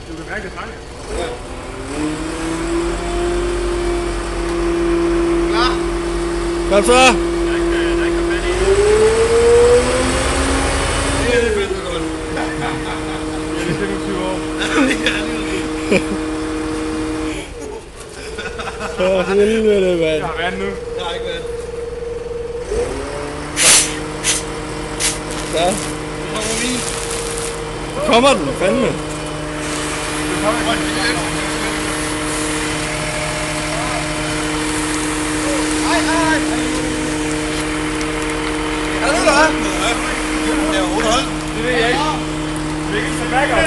Du kan mærke det trænger. Ja. Klar? Kom så! Der er ikke fat i. Det er fedt, godt. Det er 25 år. For helvede, mand. Jeg har vand nu. Jeg har ikke været. Ja. Nu kommer vi. Kommer den, fandme. Det kommer ikke. Er du der? Det er underholdt. Det ved jeg ikke. Vi kan ikke tage back up.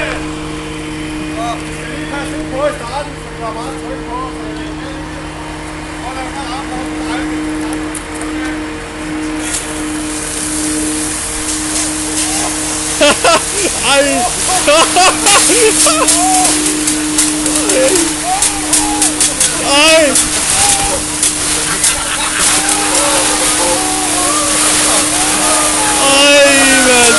Vi skal lige passe ud på i starten, så vi var meget tryk på. Og der kan ramme op på dig. Ej! Ej! Ej, mand!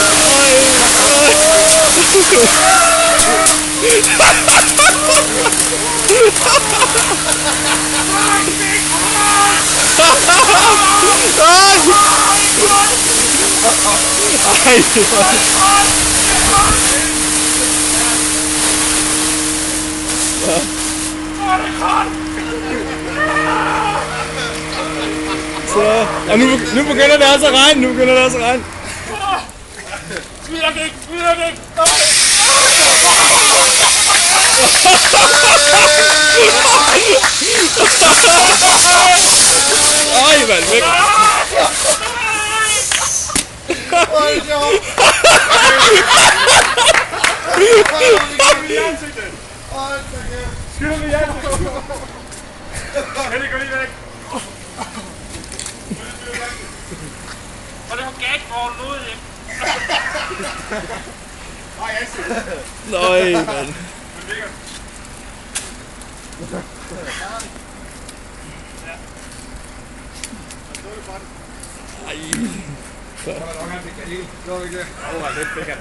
Så, og nu begynder det også at regne, Smid dig ikke, smid dig ikke. Ej, mand, væk! Skyld mig i ansigtet. Henrik, gå lige væk. Og det var gatball nu, ikke? Nej, ansigtet. Nøj, mand. Men ligger. Ja. Ej. Det var nok, han fik det hele. Det var ikke det. Det var lidt sikkert.